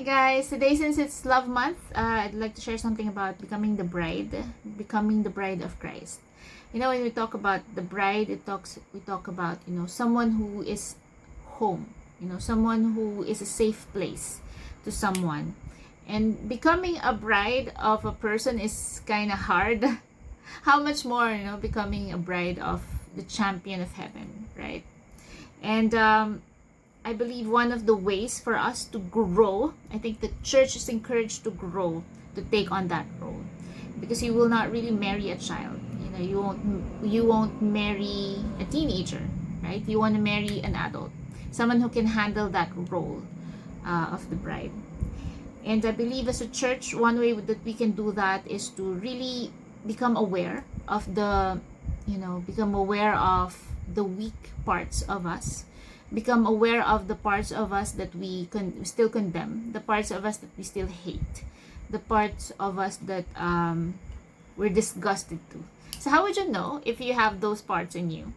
Hi guys, today since it's Love Month, I'd like to share something about becoming the bride of Christ. When we talk about the bride, we talk about someone who is home, someone who is a safe place to someone. And becoming a bride of a person is kind of hard. How much more, becoming a bride of the champion of heaven, right? And I believe one of the ways for us to grow, I think the church is encouraged to grow, to take on that role, because you will not really marry a child. You won't marry a teenager, right? You want to marry an adult, someone who can handle that role of the bride. And I believe as a church, one way that we can do that is to really become aware of the weak parts of us, become aware of the parts of us that we still condemn, the parts of us that we still hate, the parts of us that we're disgusted to. So how would you know if you have those parts in you?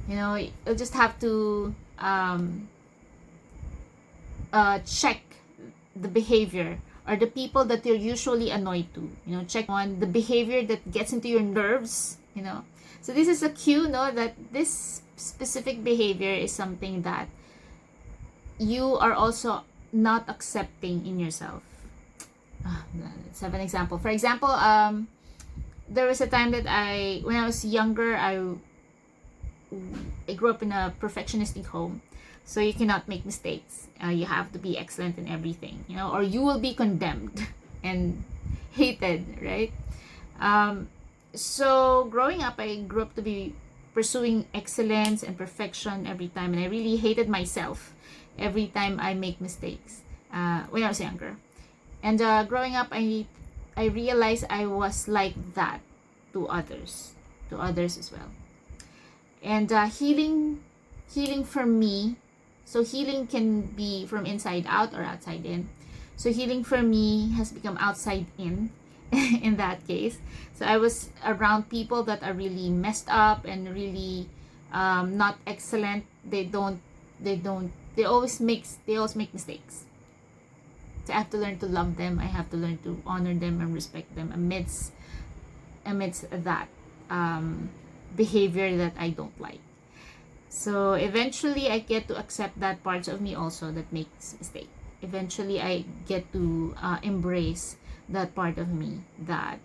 You'll just have to check the behavior or the people that you're usually annoyed to. Check on the behavior that gets into your nerves. So this is a cue, that this specific behavior is something that you are also not accepting in yourself. Let's have an example. For example, there was a time that when I was younger, I grew up in a perfectionistic home. So you cannot make mistakes. You have to be excellent in everything, or you will be condemned and hated, right? So growing up, I grew up to be pursuing excellence and perfection every time, and I really hated myself every time I make mistakes when I was younger. And growing up, I realized I was like that to others as well. And healing for me, so healing can be from inside out or outside in. So healing for me has become outside in in that case. So I was around people that are really messed up and really not excellent. They always make mistakes. So I have to learn to love them. I have to learn to honor them and respect them amidst that behavior that I don't like. So eventually I get to accept that parts of me also that makes mistake. Eventually I get to embrace that part of me that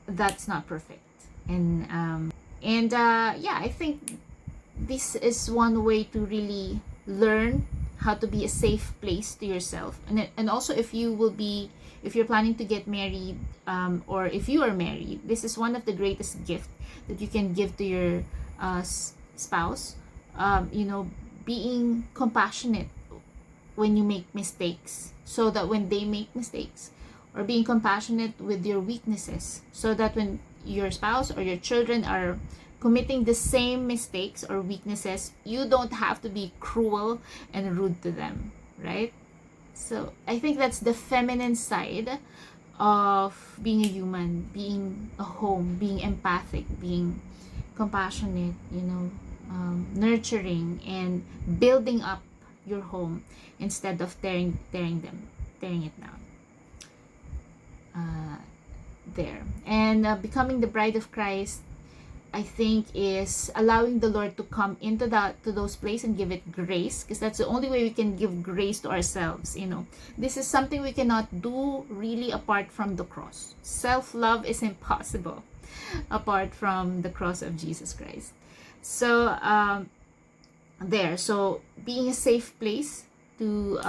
that's not perfect. And I think this is one way to really learn how to be a safe place to yourself. And also if you're planning to get married, or if you are married, this is one of the greatest gifts that you can give to your spouse. Being compassionate when you make mistakes, so that when they make mistakes, or being compassionate with your weaknesses, so that when your spouse or your children are committing the same mistakes or weaknesses, you don't have to be cruel and rude to them, right? So I think that's the feminine side of being a human, being a home, being empathic, being compassionate, nurturing and building up your home instead of tearing it down. Becoming the bride of Christ, I think, is allowing the Lord to come into those places and give it grace, because that's the only way we can give grace to ourselves. This is something we cannot do really apart from the cross. Self-love is impossible apart from the cross of Jesus Christ. So so being a safe place to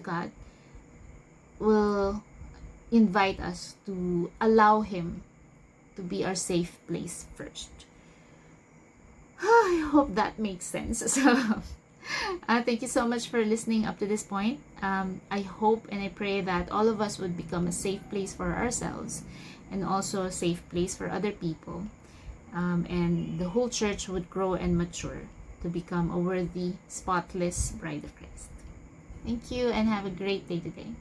God will invite us to allow Him to be our safe place first. I hope that makes sense. So thank you so much for listening up to this point. I hope and I pray that all of us would become a safe place for ourselves, and also a safe place for other people. And the whole church would grow and mature to become a worthy, spotless bride of Christ. Thank you, and have a great day today.